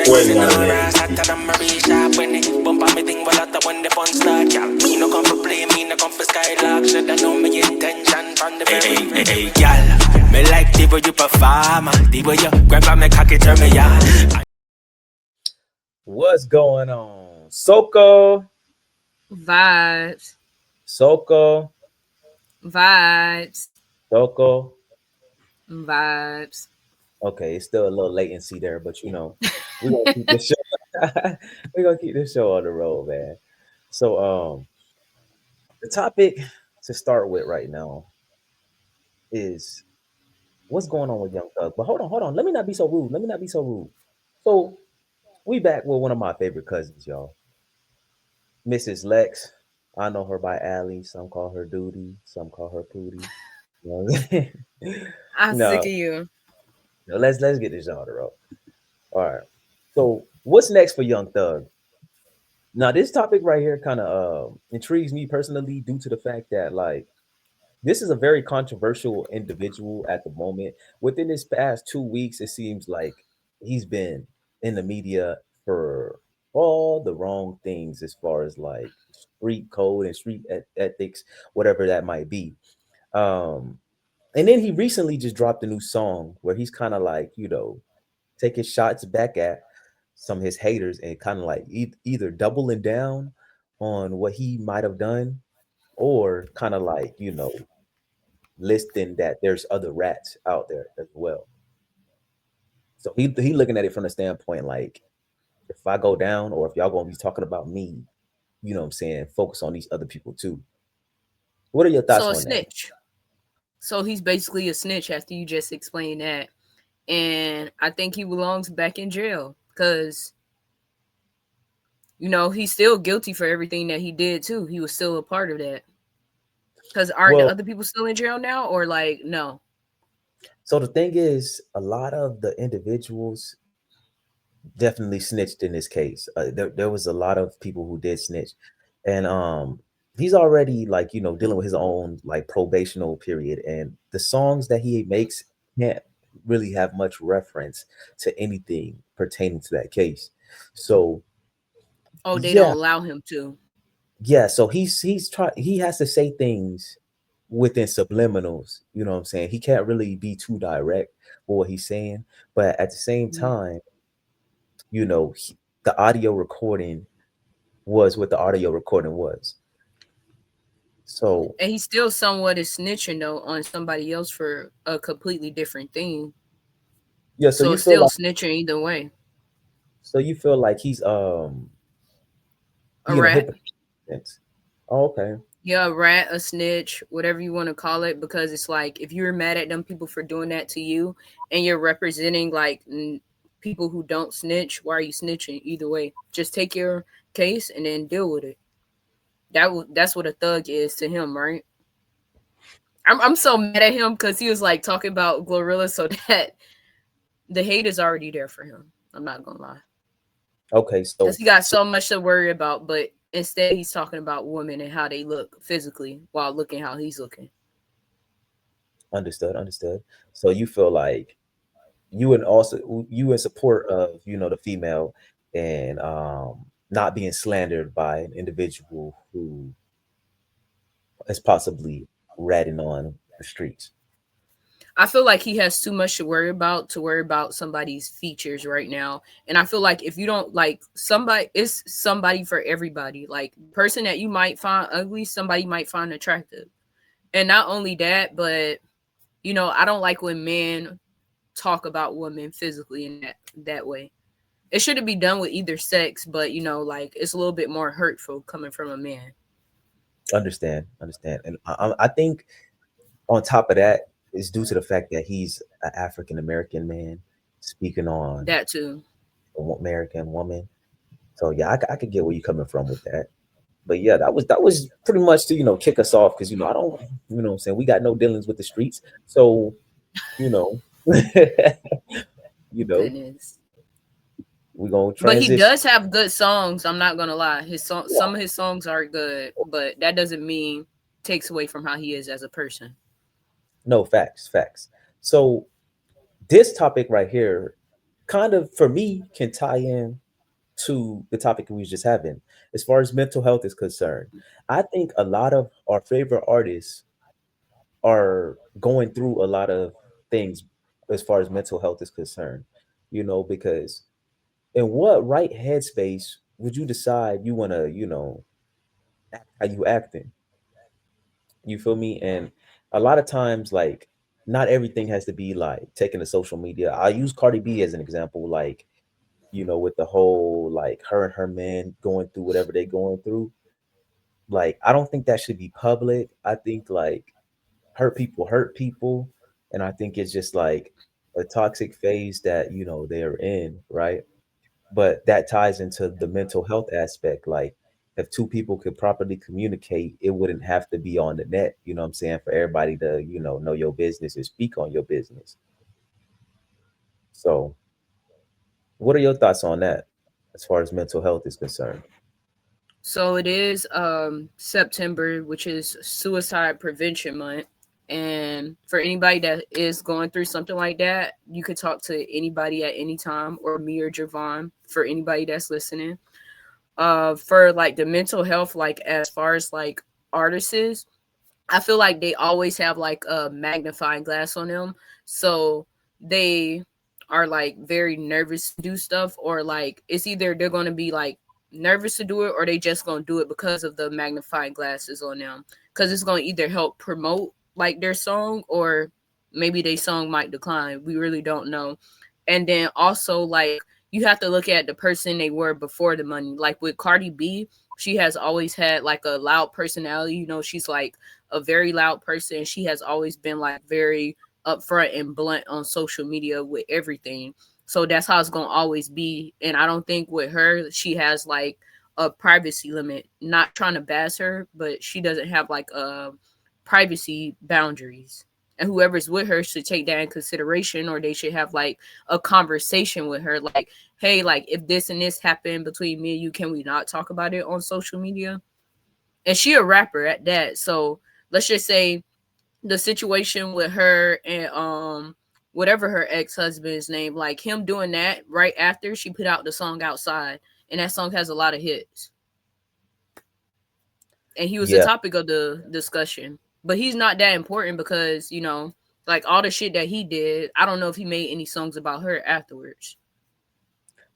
Wait, no, when the fun start, y'all. Me no come for play, me no come for skylark. Should I know my intention from the very first. Hey, y'all. Me like the way you perform, the way you grab on me cocky, turn me on. What's going on? Soko, Vibes. Soko, Vibes. Soko. Vibes. Okay, it's still a little latency there, but we're gonna keep this show. We're gonna keep this show on the road, man. So, the topic to start with right now is what's going on with Young Thug. But hold on. Let me not be so rude. Let me not be so rude. So, we back with one of my favorite cousins, y'all, Mrs. Lex. I know her by Allie. Some call her Duty. Some call her Pootie. You know what I'm saying? I'm sick no, of you. no, let's get this on the road. All right. So, what's next for Young Thug? Now, this topic right here kind of intrigues me personally due to the fact that, like, this is a very controversial individual at the moment. Within this past 2 weeks, it seems like he's been in the media for all the wrong things as far as like street code and street ethics, whatever that might be. Um, and then he recently just dropped a new song where he's kind of like, taking shots back at some of his haters and kind of like either doubling down on what he might have done or kind of like, listing that there's other rats out there as well. So he looking at it from the standpoint like if I go down or if y'all gonna be talking about me, what I'm saying, focus on these other people too. What are your thoughts So a on that? snitch. So he's basically a snitch after you just explained that. And I think he belongs back in jail because, he's still guilty for everything that he did too. He was still a part of that. Because aren't the Well, other people still in jail now? Or like, no. so the thing is, a lot of the individuals definitely snitched in this case. There was a lot of people who did snitch, and he's already like dealing with his own like probational period, and the songs that he makes can't really have much reference to anything pertaining to that case. So Oh, they yeah, don't allow him to. yeah. So he has to say things within subliminals. You know what I'm saying? He can't really be too direct with what he's saying, but at the same Mhm. time the audio recording was what the audio recording was. So And he still somewhat is snitching though on somebody else for a completely different thing. yeah, So it's still snitching either way. you feel like he's A being a rat. hypocrite. Oh, okay. Yeah, a rat, a snitch, whatever you want to call it, because it's like if you're mad at them people for doing that to you and you're representing like people who don't snitch, why are you snitching? Either way, just take your case and then deal with it. That's what a thug is to him, right? I'm so mad at him because he was like talking about Glorilla, so that the hate is already there for him. I'm not gonna lie, Okay, because so he got so much to worry about, but instead he's talking about women and how they look physically while looking how he's looking. understood. So you feel like you in support of the female and not being slandered by an individual who is possibly ratting on the streets. I feel like he has too much to worry about somebody's features right now. And I feel like if you don't like somebody, it's somebody for everybody. Like the person that you might find ugly, somebody might find attractive. And not only that, but I don't like when men talk about women physically in that way. It shouldn't be done with either sex, but like it's a little bit more hurtful coming from a man. Understand, and I think on top of that is due to the fact that he's an African American man speaking on That too. an American woman. So yeah, I could get where you're coming from with that. But yeah, that was pretty much to kick us off because I don't what I'm saying, we got no dealings with the streets. So you know you know Goodness. we're gonna But he transition. does have good songs. I'm not gonna lie. Yeah, Some of his songs are good, but that doesn't mean takes away from how he is as a person. no, facts. So this topic right here kind of for me can tie in to the topic we was just having as far as mental health is concerned. I think a lot of our favorite artists are going through a lot of things as far as mental health is concerned, because in what right headspace would you decide you want to, act how you acting? You feel me? And a lot of times, like, not everything has to be like taking to social media. I use Cardi B as an example, like, with the whole like her and her man going through whatever they're going through. Like, I don't think that should be public. I think like hurt people. And I think it's just like a toxic phase that, they're in, right? But that ties into the mental health aspect. Like, if two people could properly communicate, it wouldn't have to be on the net, you know what I'm saying, for everybody to, know your business and speak on your business. So, what are your thoughts on that as far as mental health is concerned? So it is September, which is Suicide Prevention Month. And for anybody that is going through something like that, you could talk to anybody at any time, or me or Javon, for anybody that's listening. For like the mental health, like as far as like artists, I feel like they always have like a magnifying glass on them. So they are like very nervous to do stuff, or like it's either they're going to be like nervous to do it, or they just going to do it because of the magnifying glasses on them. Because it's going to either help promote like their song, or maybe their song might decline. We really don't know. And then also, like, you have to look at the person they were before the money. Like with Cardi B, she has always had like a loud personality. She's like a very loud person. She has always been like very upfront and blunt on social media with everything. So that's how it's gonna always be. And I don't think with her, she has like a privacy limit. Not trying to bash her, but she doesn't have like a privacy boundaries. And whoever's with her should take that in consideration, or they should have like a conversation with her, like, hey, like if this and this happened between me and you, can we not talk about it on social media? And she a rapper at that. So let's just say the situation with her and whatever her ex-husband's name, like him doing that right after she put out the song Outside, and that song has a lot of hits. And he was the Yeah, topic of the discussion. But he's not that important because, like all the shit that he did, I don't know if he made any songs about her afterwards.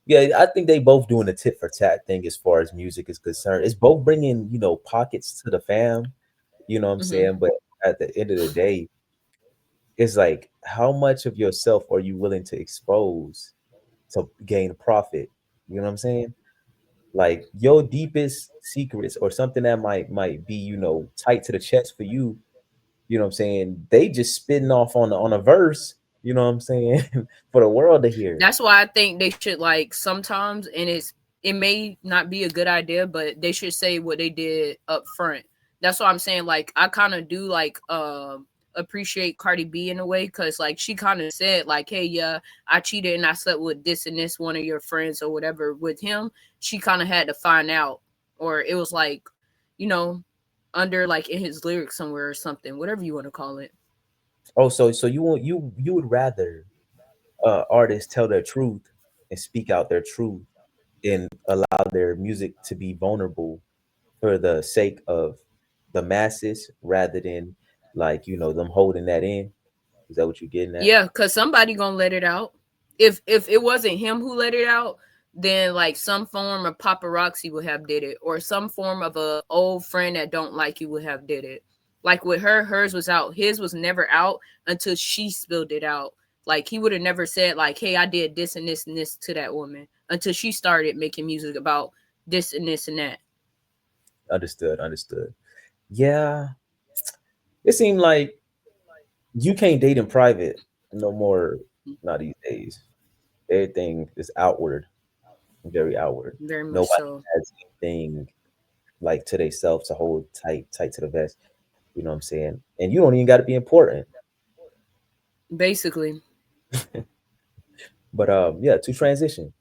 yeah, I think they both doing a tit for tat thing as far as music is concerned. It's both bringing, pockets to the fam, you know what I'm Hmm. saying? But at the end of the day, it's like, how much of yourself are you willing to expose to gain profit? You know what I'm saying? Like, your deepest secrets or something that might be, tight to the chest for you, you know what I'm saying? They just spitting off on a verse, you know what I'm saying, for the world to hear. That's why I think they should, like, sometimes, and it may not be a good idea, but they should say what they did up front. That's why I'm saying, like, I kind of do like appreciate Cardi B in a way, because like she kind of said like, hey, yeah, I cheated and I slept with this and this one of your friends or whatever with him. She kind of had to find out, or it was like, you know, under like in his lyrics somewhere or something, whatever you want to call it. Oh, so you would rather artists tell their truth and speak out their truth and allow their music to be vulnerable for the sake of the masses rather than, like, them holding that in. Is that what you're getting at? Yeah, because somebody gonna let it out. If it wasn't him who let it out, then like some form of paparazzi would have did it, or some form of a old friend that don't like you would have did it. Like with her, hers was out. His was never out until she spilled it out. Like he would have never said like, "Hey, I did this and this and this to that woman," until she started making music about this and this and that. Understood. Yeah, it seemed like you can't date in private no more, not these days. Everything is outward, very outward. Very much Nobody so. has anything like to themselves to hold tight to the vest. You know what I'm saying? And you don't even got to be important. Basically, But yeah, to transition,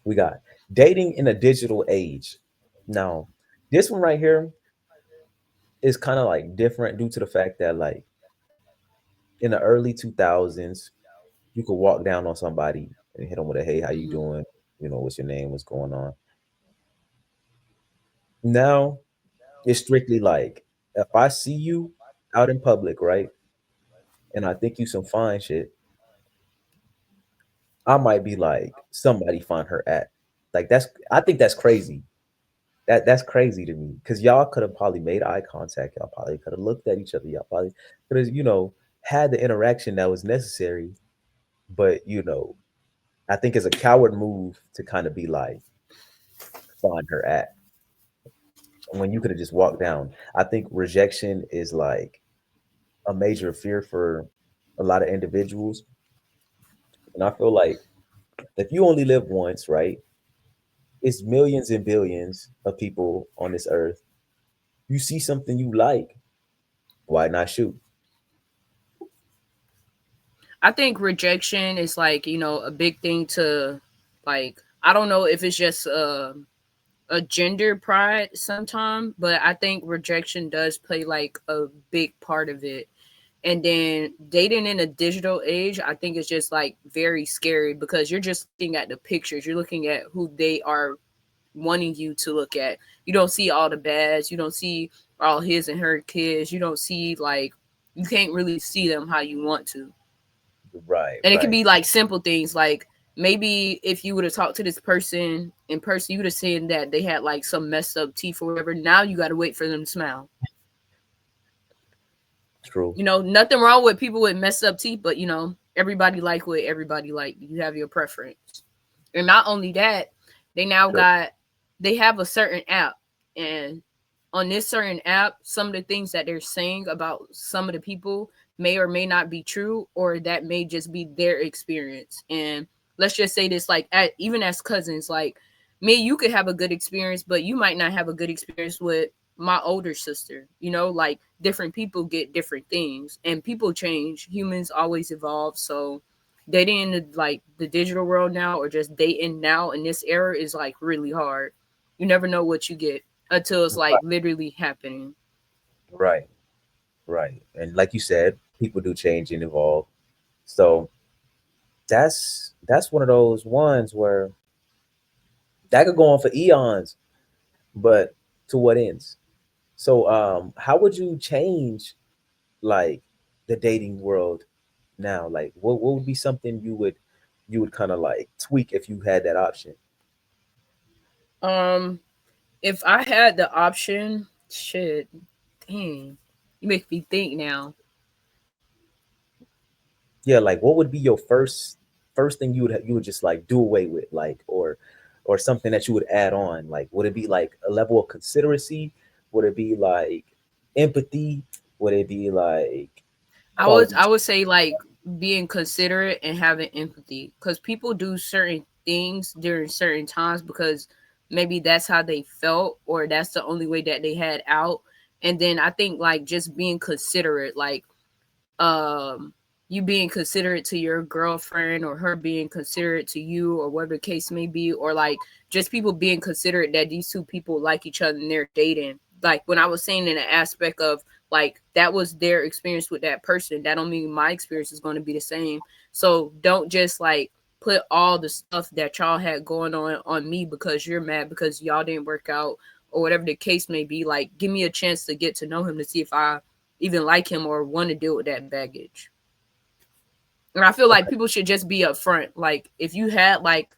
we got dating in a digital age. Now, this one right here is kind of like different due to the fact that, like, in the early 2000s, you could walk down on somebody and hit them with a hey, how you Mhm. doing? You know, what's your name? What's going on? Now it's strictly like if I see you out in public, right, and I think you some fine shit, I might be like, somebody find her at. Like that's I think that's crazy. That's crazy to me because y'all could have probably made eye contact. Y'all probably could have looked at each other. Y'all probably could have, had the interaction that was necessary. But I think it's a coward move to kind of be like, find her at when you could have just walked down. I think rejection is like a major fear for a lot of individuals. And I feel like if you only live once, right? It's millions and billions of people on this earth. You see something you like, why not shoot? I think rejection is like, a big thing to like, I don't know if it's just a gender pride sometime, but I think rejection does play like a big part of it. And then dating in a digital age, I think it's just like very scary because you're just looking at the pictures. You're looking at who they are wanting you to look at. You don't see all the bads. You don't see all his and her kids. You don't see like you can't really see them how you want to. Right, And it could right. be like simple things like maybe if you would have talked to this person in person, you would have seen that they had like some messed up teeth or whatever. Now you got to wait for them to smile. True. Nothing wrong with people with messed up teeth, but everybody like what everybody like. You have your preference. And not only that, they now True. got they have a certain app, and on this certain app, some of the things that they're saying about some of the people may or may not be true, or that may just be their experience. And let's just say this, like even as cousins, like me, you could have a good experience, but you might not have a good experience with my older sister. Like different people get different things, and people change. Humans always evolve, so dating in the digital world now or just dating now in this era is like really hard. You never know what you get until it's like literally happening. Right, right. And like you said, people do change and evolve. So that's one of those ones where that could go on for eons, but to what ends? So how would you change like the dating world now? Like what would be something you would kind of like tweak if you had that option? um if I had the option, shit, dang, you make me think now. Yeah, like what would be your first thing you would just like do away with, like, or something that you would add on? Like, would it be like a level of consideracy? Would it be like empathy? Would it be like I would quality? I would say like being considerate and having empathy because people do certain things during certain times because maybe that's how they felt or that's the only way that they had out. And then I think like just being considerate, like um you being considerate to your girlfriend or her being considerate to you or whatever the case may be, or like just people being considerate that these two people like each other and they're dating. Like when I was saying in the aspect of like that was their experience with that person, that don't mean my experience is going to be the same. So don't just like put all the stuff that y'all had going on me because you're mad because y'all didn't work out or whatever the case may be. Like give me a chance to get to know him to see if I even like him or want to deal with that baggage. And I feel like Okay, people should just be upfront. Like if you had like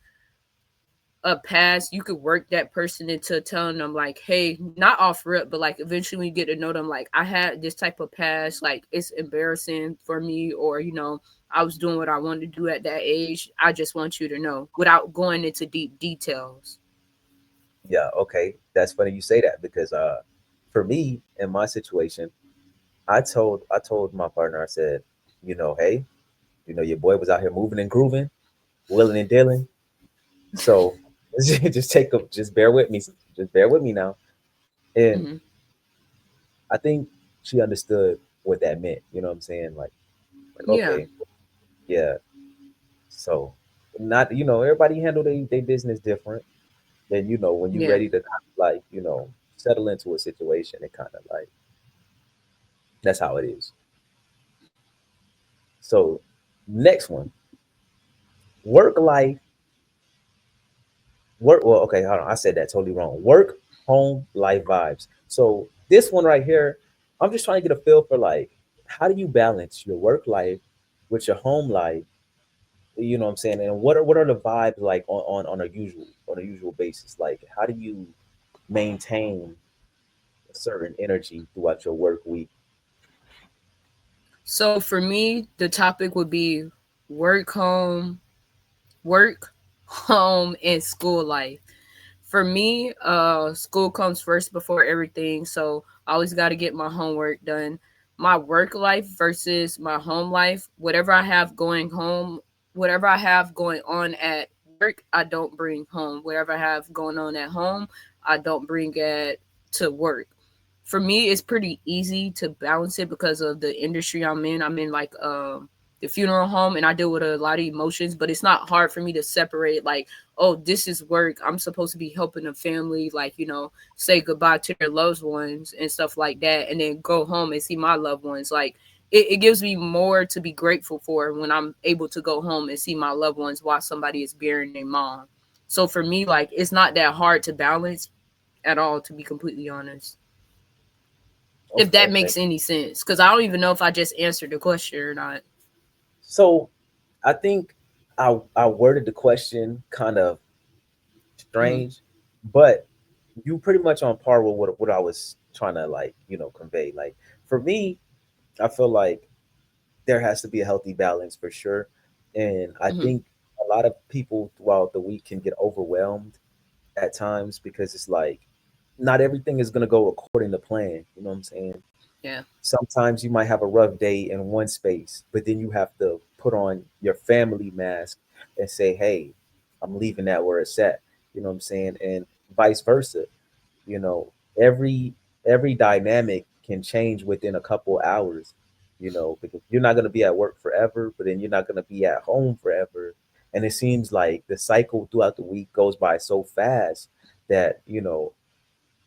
a past, you could work that person into telling them like, hey, not off rip, but like eventually when you get to know them, like I had this type of past, like it's embarrassing for me, or I was doing what I wanted to do at that age. I just want you to know without going into deep details. yeah, okay. That's funny you say that because for me in my situation, I told my partner, I said, hey, your boy was out here moving and grooving, willing and dealing. So just bear with me. Just bear with me now. And Hmm. I think she understood what that meant. You know what I'm saying? Like Yeah, okay, yeah. So not everybody handle their business different. Then when you're yeah, ready to kind of like settle into a situation, it kind of like that's how it is. So next one, work life, work. Well, okay, hold on. I said that totally wrong. Work, home, life vibes. So this one right here, I'm just trying to get a feel for like, how do you balance your work life with your home life? You know what I'm saying? And what are the vibes like on a usual basis? Like, how do you maintain a certain energy throughout your work week? So for me, the topic would be work, home, work, home, and school life. For me, school comes first before everything. So I always got to get my homework done. My work life versus my home life, whatever I have going home, whatever I have going on at work, I don't bring home. Whatever I have going on at home, I don't bring it to work. For me, it's pretty easy to balance it because of the industry I'm in. I'm in like the funeral home, and I deal with a lot of emotions, but it's not hard for me to separate like, oh, this is work. I'm supposed to be helping the family, like, say goodbye to their loved ones and stuff like that, and then go home and see my loved ones. Like, it gives me more to be grateful for when I'm able to go home and see my loved ones while somebody is burying their mom. So for me, like, it's not that hard to balance at all, to be completely honest. If Okay, that okay. makes any sense, because I don't even know if I just answered the question or not. So I think I worded the question kind of Hmm. strange, but you pretty much on par with what I was trying to like, convey. Like for me, I feel like there has to be a healthy balance for sure. And I Hmm. think a lot of people throughout the week can get overwhelmed at times because it's like not everything is going to go according to plan. You know what I'm saying? Yeah. Sometimes you might have a rough day in one space, but then you have to put on your family mask and say, hey, I'm leaving that where it's at. You know what I'm saying? And vice versa. You know, every every dynamic can change within a couple hours, because you're not going to be at work forever, but then you're not going to be at home forever. And it seems like the cycle throughout the week goes by so fast that,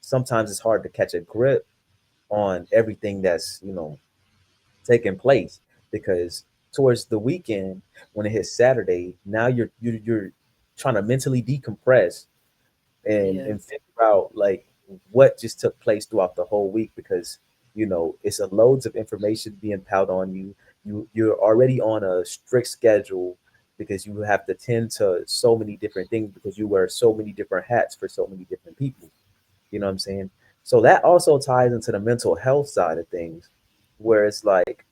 sometimes it's hard to catch a grip on everything that's, taking place because towards the weekend when it hits Saturday, now you're trying to mentally decompress and Yeah. and figure out like what just took place throughout the whole week because it's a loads of information being piled on you. You're already on a strict schedule because you have to tend to so many different things because you wear so many different hats for so many different people. You know what I'm saying? So that also ties into the mental health side of things, where it's like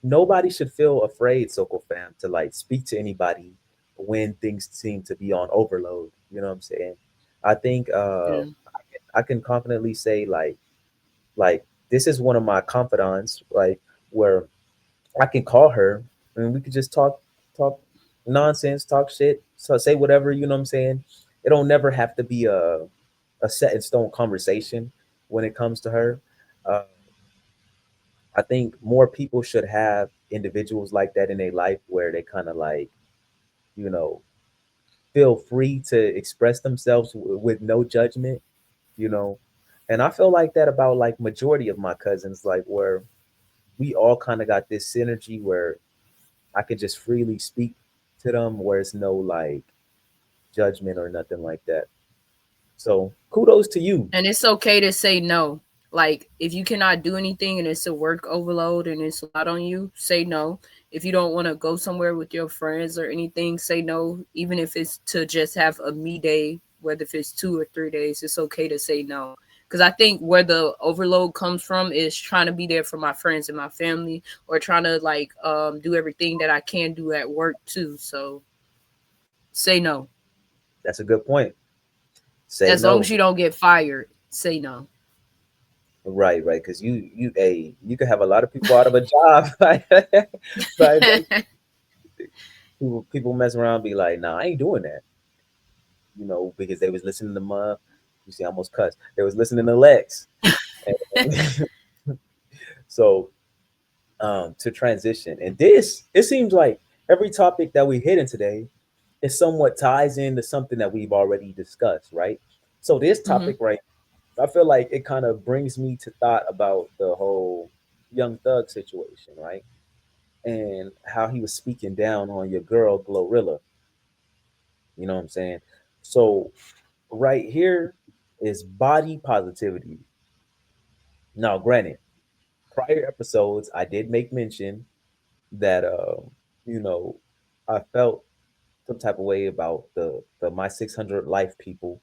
nobody should feel afraid, Soko fam, to like speak to anybody when things seem to be on overload. You know what I'm saying? I think Yeah. I can confidently say like this is one of my confidants, like where I can call her and we could just talk nonsense, talk shit, so say whatever, you know what I'm saying? It don't never have to be a set in stone conversation when it comes to her. Uh, I think more people should have individuals like that in their life where they kind of like, you know, feel free to express themselves with no judgment, you know. And I feel like that about like majority of my cousins, like where we all kind of got this synergy where I could just freely speak to them where it's no like judgment or nothing like that. So kudos to you. And it's okay to say no. Like, if you cannot do anything and it's a work overload and it's a lot on you, say no. If you don't want to go somewhere with your friends or anything, say no. Even if it's to just have a me day, whether if it's 2 or 3 days, it's okay to say no. Because I think where the overload comes from is trying to be there for my friends and my family, or trying to like do everything that I can do at work too. So say no. That's a good point. Say As long no. as you don't get fired, say no. Right, right. Because you could have a lot of people out of a job by people mess around and be like, nah, I ain't doing that, because they was listening to you see, I almost cussed. They was listening to Lex. And so to transition. And this, it seems like every topic that we hit in today is somewhat ties into something that we've already discussed, right? So this Hmm. topic, right, I feel like it kind of brings me to thought about the whole Young Thug situation, right? and how he was speaking down on your girl Glorilla. You know what I'm saying? So right here is body positivity. Now, granted, prior episodes I did make mention that you know, I felt some type of way about the my 600 life people.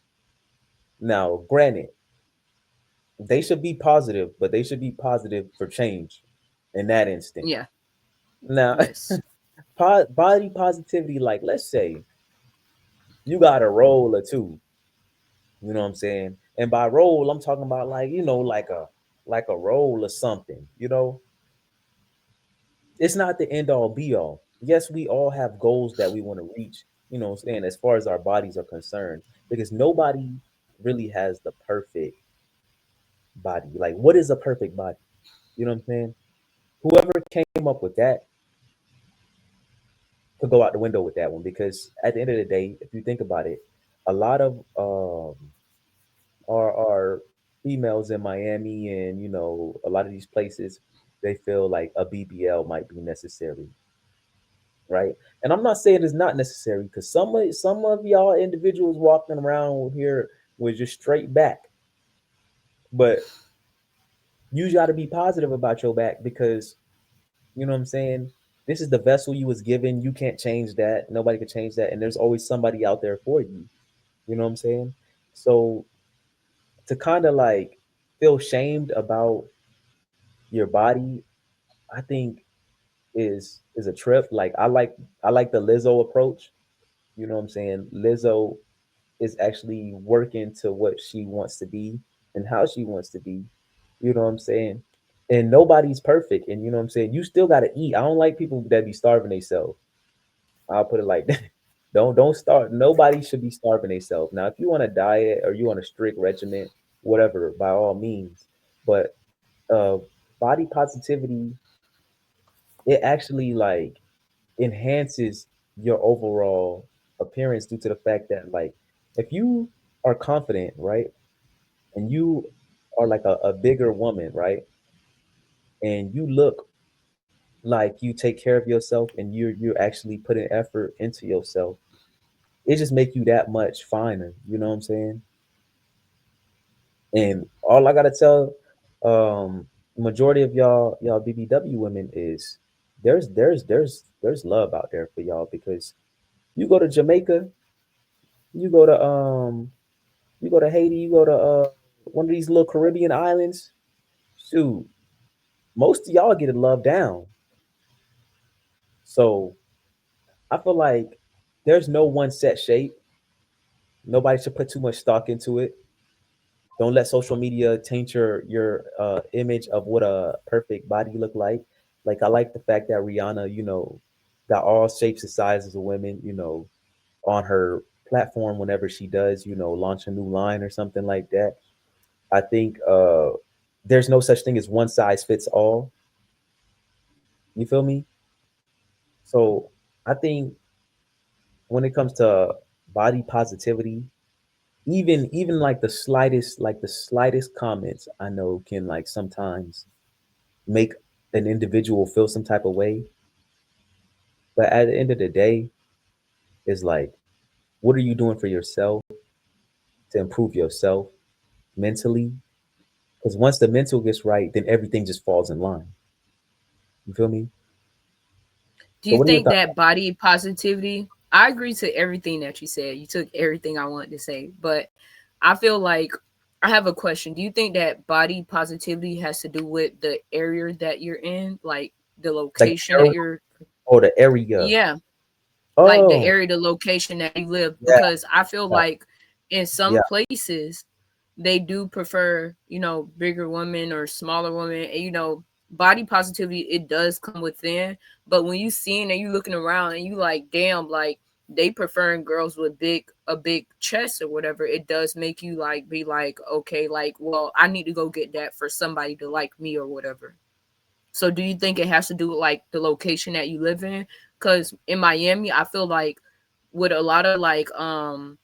Now, granted, they should be positive, but they should be positive for change in that instant. Yeah. Now, Yes. body positivity, like let's say you got a roll or two, you know what I'm saying? And by roll, I'm talking about like, like a roll or something, you know? It's not the end all be all. Yes, we all have goals that we want to reach, you know what I'm saying, as far as our bodies are concerned, because nobody really has the perfect body. Like, what is a perfect body? You know what I'm saying? Whoever came up with that could go out the window with that one, because at the end of the day, if you think about it, a lot of our females in Miami and a lot of these places, they feel like a BBL might be necessary, right? And I'm not saying it's not necessary, because some of y'all individuals walking around here with just straight back, but you got to be positive about your back, because you know what I'm saying. This is the vessel you was given. You can't change that. Nobody can change that, and there's always somebody out there for you. You know what I'm saying? So to kind of like feel shamed about your body, I think is a trip. Like I like the Lizzo approach. You know what I'm saying? Lizzo is actually working to what she wants to be and how she wants to be. You know what I'm saying? And nobody's perfect. And you know what I'm saying? You still gotta eat. I don't like people that be starving themselves. I'll put it like that. Don't start. Nobody should be starving themselves. Now, if you want a diet or you want a strict regimen, whatever, by all means. But uh body positivity, it actually like enhances your overall appearance, due to the fact that like if you are confident, right, and you are like a bigger woman, right, and you look like you take care of yourself and you're actually putting effort into yourself, it just make you that much finer. You know what I'm saying? And all I gotta tell majority of y'all BBW women is there's love out there for y'all, because you go to Jamaica, you go to Haiti, you go to one of these little Caribbean islands. Shoot, most of y'all get it love down. So I feel like there's no one set shape. Nobody should put too much stock into it. Don't let social media taint your image of what a perfect body look like. Like I like the fact that Rihanna, got all shapes and sizes of women, on her platform whenever she does, launch a new line or something like that. I think there's no such thing as one size fits all. You feel me? So I think when it comes to body positivity, even like the slightest comments, I know can like sometimes make an individual feel some type of way. But at the end of the day, it's like, what are you doing for yourself to improve yourself mentally? Because once the mental gets right, then everything just falls in line. You feel me? Do So you what are your think thoughts? that body positivity? I agree to everything that you said. You took everything I wanted to say, but I feel like I have a question. Do you think that body positivity has to do with the area that you're in, like the Like location the that area you're? or the area? Yeah, like the Oh, area, the location that you live, yeah, because I feel yeah, like in yeah. some places they do prefer, bigger women or smaller women. And body positivity, it does come within. But when you seeing and you looking around and you like, damn, like they preferring girls with a big chest or whatever, it does make you like be like, okay, like, well, I need to go get that for somebody to like me or whatever. So do you think it has to do with like the location that you live in? Because in Miami, I feel like with a lot of like of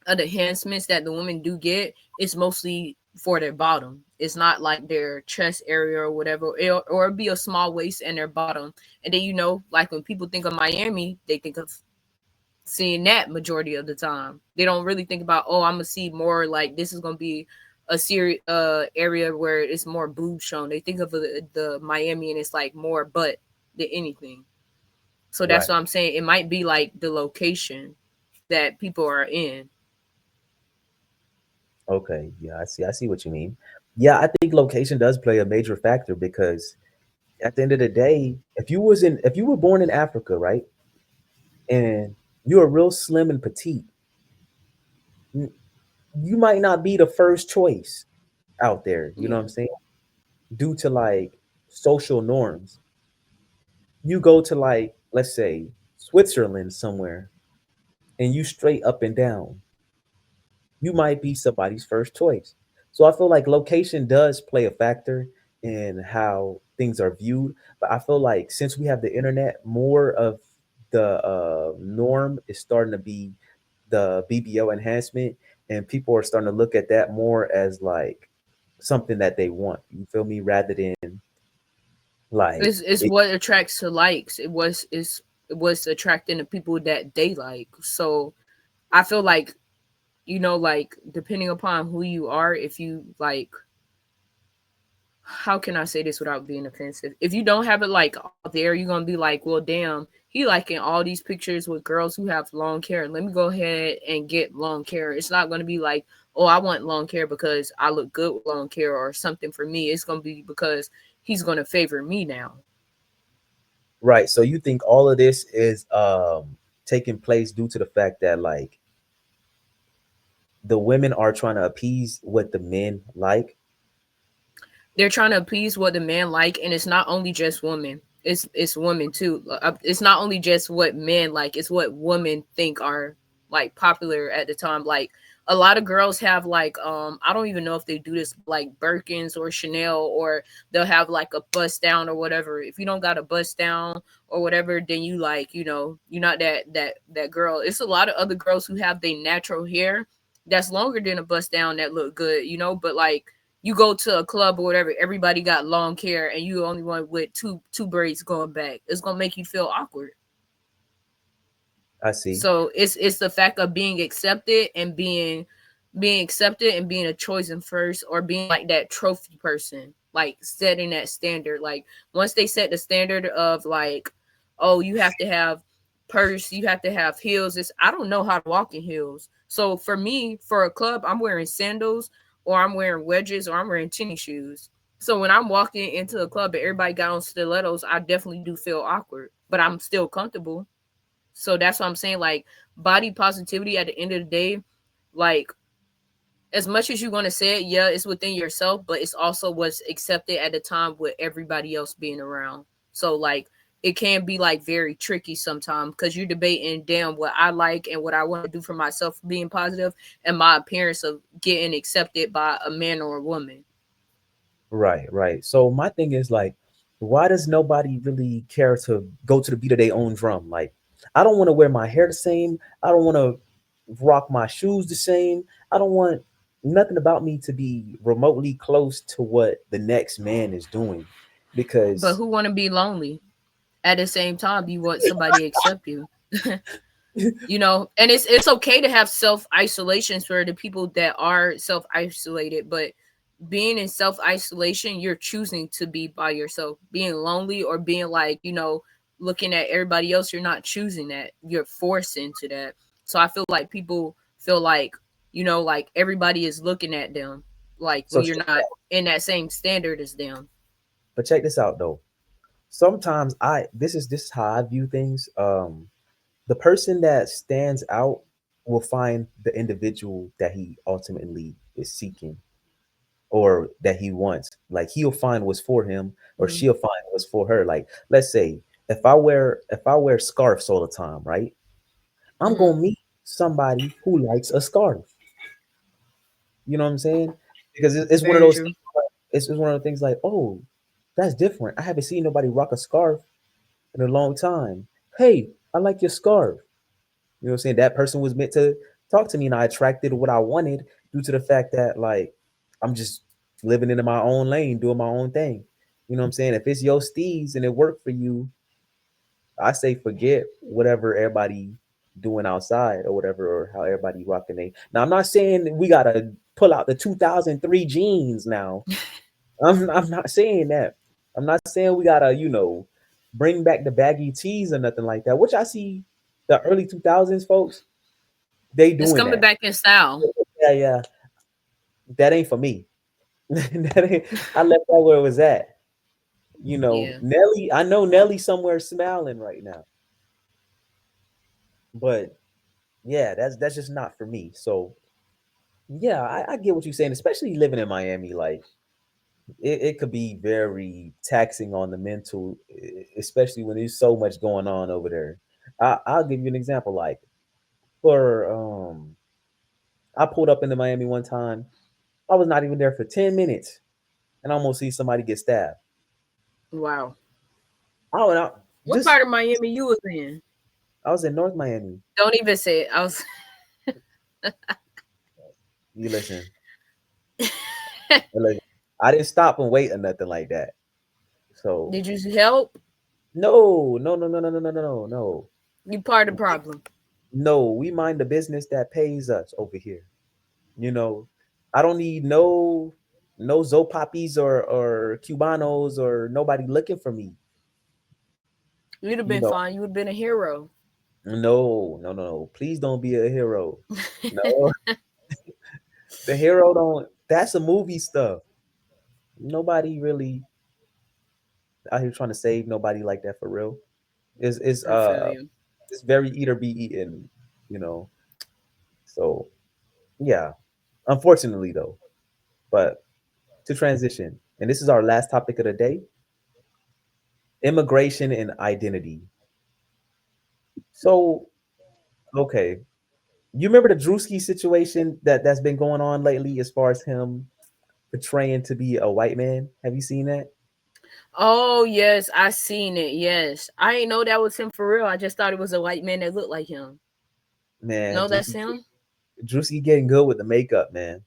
the enhancements that the women do get, it's mostly for their bottom. It's not like their chest area or whatever, or it'd be a small waist and their bottom. And then, you know, like when people think of Miami, they think of seeing that majority of the time. They don't really think about, oh, I'm gonna see more like this is gonna be a serious area where it's more boob shown. They think of the Miami and it's like more butt than anything. So that's Right. what I'm saying. It might be like the location that people are in. Okay. Yeah, I see what you mean. Yeah, I think location does play a major factor because at the end of the day, if you were born in Africa, right, and you're real slim and petite, n- you might not be the first choice out there. You know what Yeah. I'm saying? Due to like social norms. You go to like, let's say, Switzerland somewhere, and you straight up and down, you might be somebody's first choice. So I feel like location does play a factor in how things are viewed. But I feel like since we have the internet, more of the norm is starting to be the BBO enhancement, and people are starting to look at that more as like something that they want. You feel me? Rather than like It's it, what attracts to likes. It was attracting the people that they like. So I feel like, you know, like depending upon who you are, if you like, how can I say this without being offensive? If you don't have it like all there, you're gonna be like, well, damn, he liking all these pictures with girls who have long hair. Let me go ahead and get long hair. It's not gonna be like, oh, I want long hair because I look good with long hair or something for me. It's gonna be because he's gonna favor me now. right. So you think all of this is taking place due to the fact that like the women are trying to appease what the men like. They're trying to appease what the man like, and it's not only just women. It's women too. It's not only just what men like. It's what women think are like popular at the time. Like a lot of girls have like I don't even know if they do this like Birkins or Chanel, or they'll have like a bust down or whatever. If you don't got a bust down or whatever, then you like, you know, you're not that girl. It's a lot of other girls who have their natural hair that's longer than a bust down that look good, you know, but like you go to a club or whatever, everybody got long hair and you only one with two braids going back. It's gonna make you feel awkward. I see. So it's the fact of being accepted and being accepted and being a chosen first, or being like that trophy person, like setting that standard. Like once they set the standard of like, oh, you have to have purse, you have to have heels. It's I don't know how to walk in heels. So for me, for a club, I'm wearing sandals or I'm wearing wedges or I'm wearing tennis shoes. So when I'm walking into a club and everybody got on stilettos, I definitely do feel awkward, but I'm still comfortable. So that's what I'm saying. Like body positivity at the end of the day, like as much as you're gonna say it, yeah, it's within yourself, but it's also what's accepted at the time with everybody else being around. So like it can be like very tricky sometimes because you're debating damn what I like and what I want to do for myself being positive and my appearance of getting accepted by a man or a woman. Right, right. So my thing is like, why does nobody really care to go to the beat of their own drum? Like, I don't want to wear my hair the same. I don't want to rock my shoes the same. I don't want nothing about me to be remotely close to what the next man is doing. But Because who want to be lonely? At the same time, you want somebody to accept you. You know, and it's okay to have self isolations for the people that are self isolated, but being in self isolation, you're choosing to be by yourself. Being lonely or being like, you know, looking at everybody else, you're not choosing that. You're forced into that. So I feel like people feel like, you know, like everybody is looking at them, like so when you're not in that same standard as them. but check this out though. Sometimes this is how I view things. The person that stands out will find the individual that he ultimately is seeking or that he wants. Like he'll find what's for him or Mm-hmm. she'll find what's for her. Like let's say if I wear scarves all the time, right? I'm Mm-hmm. gonna meet somebody who likes a scarf. You know what I'm saying? Because it's one of Very those true. things. It's one of the things like, oh, that's different. I haven't seen nobody rock a scarf in a long time. Hey, I like your scarf. You know what I'm saying? That person was meant to talk to me and I attracted what I wanted due to the fact that like I'm just living in my own lane, doing my own thing. You know what I'm saying? If it's your steez and it worked for you, I say forget whatever everybody doing outside or whatever, or how everybody rocking they. Now I'm not saying we gotta pull out the 2003 jeans now. I'm not saying that. I'm not saying we gotta, bring back the baggy tees or nothing like that. Which I see the early 2000s folks, they It's doing coming that. back in style. Yeah, yeah. That ain't for me. I left that where it was at. Yeah. Nelly, I know Nelly somewhere smiling right now. But yeah, that's just not for me. So yeah, I get what you're saying, especially living in Miami. Like it could be very taxing on the mental, especially when there's so much going on over there. I'll give you an example. Like for I pulled up into Miami one time. I was not even there for 10 minutes and I almost see somebody get stabbed. Wow. I went out What just part of Miami you was in? I was in North Miami. Don't even say it. I was. You listen. Listen, I didn't stop and wait or nothing like that. So Did you help? no, no, no, no, no, no, no, no, no. You part of the problem. No, we mind the business that pays us over here. You know, I don't need no Zopapis or Cubanos or nobody looking for me. You'd have You been know, fine. You would have been a hero. no, no, no, no. Please don't be a hero. No, the hero don't. That's a movie stuff. Nobody really out here trying to save nobody like that for real. It's I feel you. it's very eat or be eaten. You know, so yeah. Unfortunately though, but to transition, and this is our last topic of the day: immigration and identity. So okay, you remember the Drewski situation that's been going on lately, as far as him portraying to be a white man? Have you seen that? Oh yes, I seen it. Yes, I ain't know that was him for real. I just thought it was a white man that looked like him. Man, No, that's him. Drewski getting good with the makeup, man.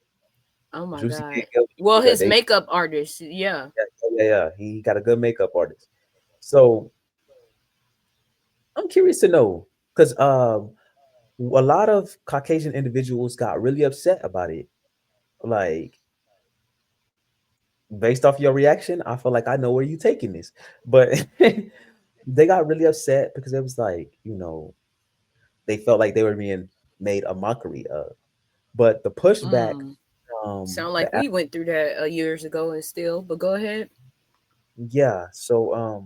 Oh my Drewski god. getting good with Well, the makeup. his makeup artist. Yeah. Yeah. He got a good makeup artist. So I'm curious to know because a lot of Caucasian individuals got really upset about it. Like, based off your reaction, I feel like I know where you're taking this, but they got really upset because it was like, they felt like they were being made a mockery of. But the pushback Mm. from Sound like we went through that years ago and still. But go ahead. yeah, so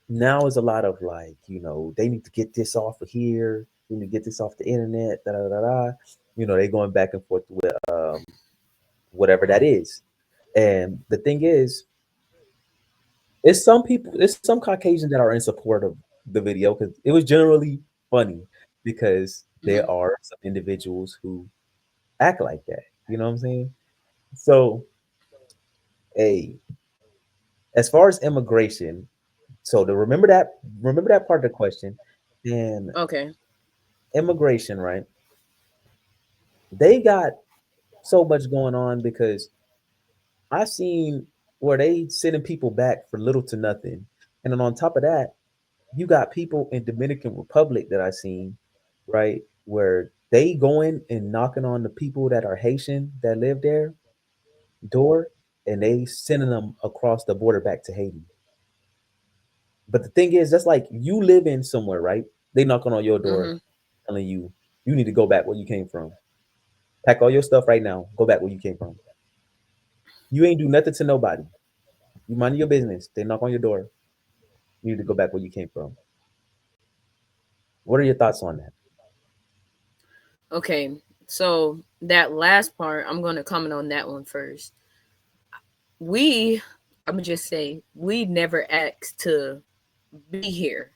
now is a lot of like, they need to get this off of here, we need to get this off the internet, da da da da. They going back and forth with whatever that is. And the thing is, it's some Caucasians that are in support of the video because it was generally funny because Mhm. there are some individuals who act like that. You know what I'm saying? So, hey, as far as immigration, so to remember that part of the question, and Okay. immigration, right? They got so much going on because I've seen where they sending people back for little to nothing, and then on top of that, you got people in Dominican Republic that I seen, right, where they going and knocking on the people that are Haitian that live there door, and they sending them across the border back to Haiti. But the thing is, that's like you live in somewhere, right? They knocking on your door, Hmm. telling you need to go back where you came from. Pack all your stuff right now. Go back where you came from. You ain't do nothing to nobody. You mind your business. They knock on your door. You need to go back where you came from. What are your thoughts on that? Okay. So that last part, I'm going to comment on that one first. We, I'm gonna just say, we never asked to be here.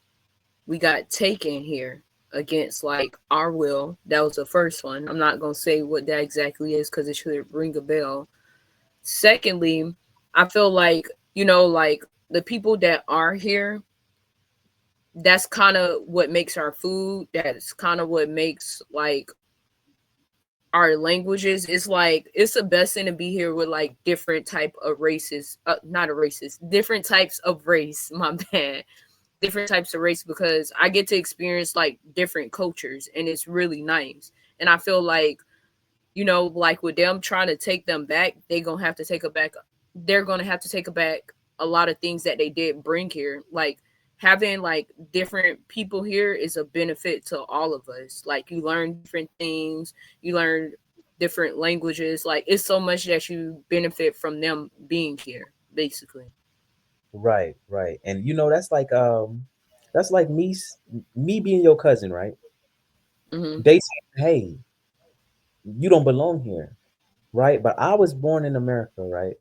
We got taken here against like our will. That was the first one. I'm not gonna say what that exactly is because it should ring a bell. Secondly, I feel like like the people that are here, that's kind of what makes our food. That's kind of what makes like our languages, it's like it's the best thing to be here with like different type of races, not a racist, different types of race, my bad, different types of race, because I get to experience like different cultures and it's really nice. And I feel like, you know, like with them trying to take them back, they're gonna have to take back a lot of things that they did bring here. Like having like different people here is a benefit to all of us. Like you learn different things, you learn different languages. Like it's so much that you benefit from them being here, basically. Right, right. And you know, that's like me being your cousin, right? Hmm. They say, hey, you don't belong here, right? But I was born in America, right?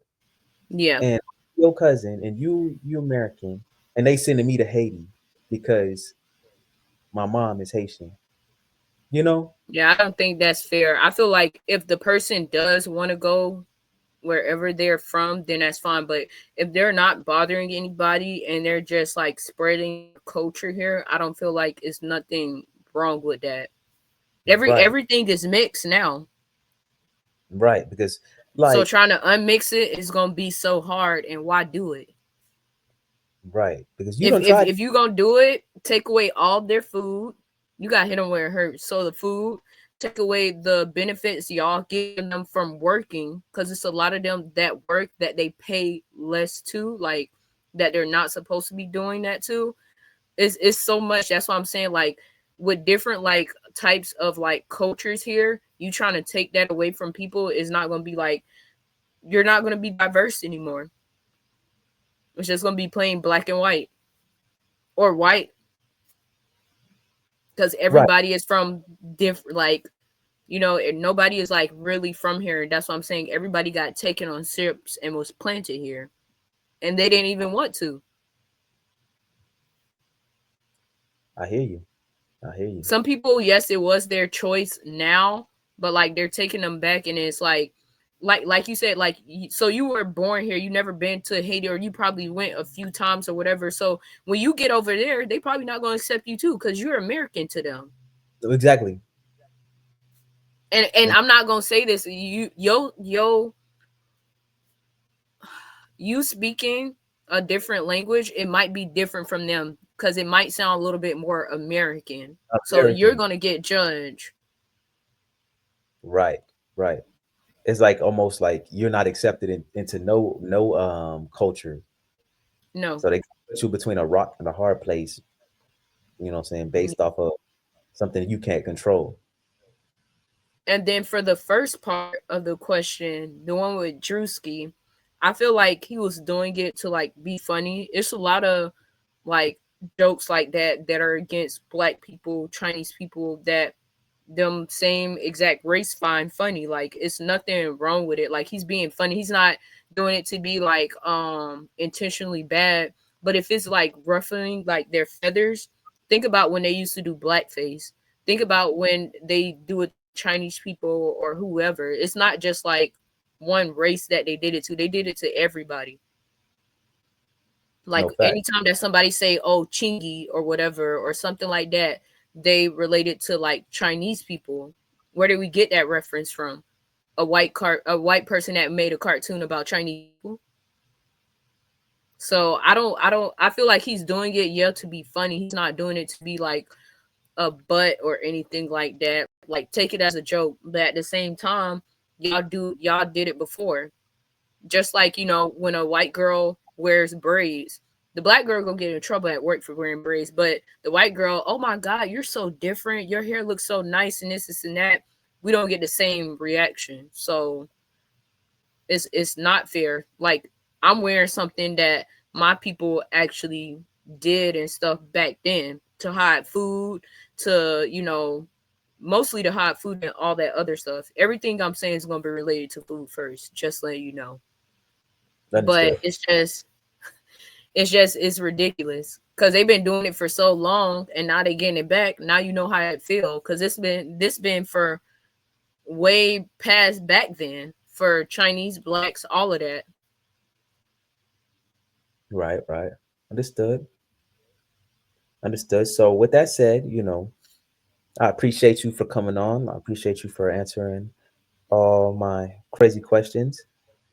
Yeah. And your cousin and you American, and they sending me to Haiti because my mom is Haitian. You know? Yeah, I don't think that's fair. I feel like if the person does want to go wherever they're from, then that's fine. But if they're not bothering anybody and they're just like spreading culture here, I don't feel like it's nothing wrong with that. Right, Everything is mixed now. right. Because So like, trying to unmix it is gonna be so hard, and why do it? right, because you If don't if try. if you gonna do it, take away all their food. You got to hit them where it hurts. So the food, take away the benefits y'all giving them from working, because it's a lot of them that work that they pay less to, like that they're not supposed to be doing that to. It's so much. That's what I'm saying. Like with different like types of like cultures here, you trying to take that away from people is not gonna be like, you're not gonna be diverse anymore. It's just gonna be plain black and white or white, because Right. everybody is from different, like, you know, and nobody is like really from here. That's what I'm saying. Everybody got taken on ships and was planted here, and they didn't even want to. I hear you. I hear you. Some people, yes, it was their choice now, but like they're taking them back, and it's like you said, like so you were born here, you never been to Haiti, or you probably went a few times or whatever. So when you get over there, they probably not going to accept you too, because you're American to them. Exactly. And I'm not gonna say this, you speaking a different language, it might be different from them because it might sound a little bit more American. So you're American. gonna get judged. Right. Right. It's like almost like you're not accepted into no culture. No. So they put you between a rock and a hard place, you know what I'm saying, based off of something you can't control. And then for the first part of the question, the one with Drewski, I feel like he was doing it to like be funny. It's a lot of like jokes like that that are against black people, Chinese people, that them same exact race find funny. Like it's nothing wrong with it. Like he's being funny. He's not doing it to be like intentionally bad. But if it's like ruffling like their feathers, think about when they used to do blackface. Think about when they do it to Chinese people or whoever. It's not just like one race that they did it to. They did it to everybody. Like No fact. anytime that somebody say, "Oh, Chingy" or whatever or something like that, they relate it to like Chinese people. Where did we get that reference from? A white person that made a cartoon about Chinese people. So I feel like he's doing it, yeah, to be funny. He's not doing it to be like a butt or anything like that. Like take it as a joke. But at the same time, y'all did it before. Just like, you know, when a white girl wears braids, the black girl gonna get in trouble at work for wearing braids, but the white girl, oh my god, you're so different. Your hair looks so nice, and this and that. We don't get the same reaction. So it's not fair. Like I'm wearing something that my people actually did and stuff back then to hide food, to, you know, mostly to hide food and all that other stuff. Everything I'm saying is gonna be related to food first, just letting you know. But Understood. it's ridiculous because they've been doing it for so long and now they getting it back. Now you know how it feel, because this been for way past back then for Chinese, blacks, all of that. Right, right. Understood. Understood. So with that said, you know, I appreciate you for coming on. I appreciate you for answering all my crazy questions.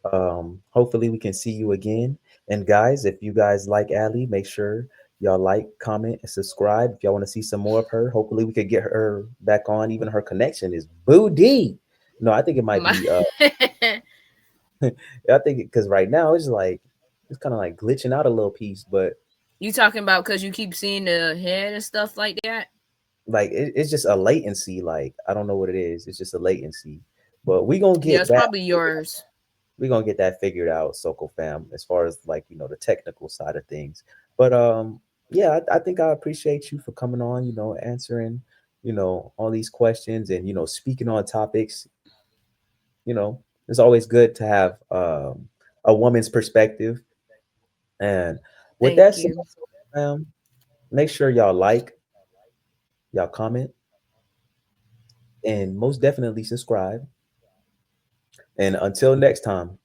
Hopefully we can see you again. And guys, if you guys like Allie, make sure y'all like, comment, and subscribe. If y'all want to see some more of her, hopefully we could get her back on. Even her connection is booty. No, I think it might My- be. I think because right now it's kind of like glitching out a little piece, but You talking about because you keep seeing the head and stuff like that? like it's just a latency. Like I don't know what it is. It's just a latency. But we gonna Yeah, get it's back. probably yours. We're gonna get that figured out, Soko fam, as far as like the technical side of things. But yeah, I think I appreciate you for coming on, answering, all these questions and speaking on topics. It's always good to have a woman's perspective. And with Thank that said, you. fam, make sure y'all like, y'all comment, and most definitely subscribe. And until next time.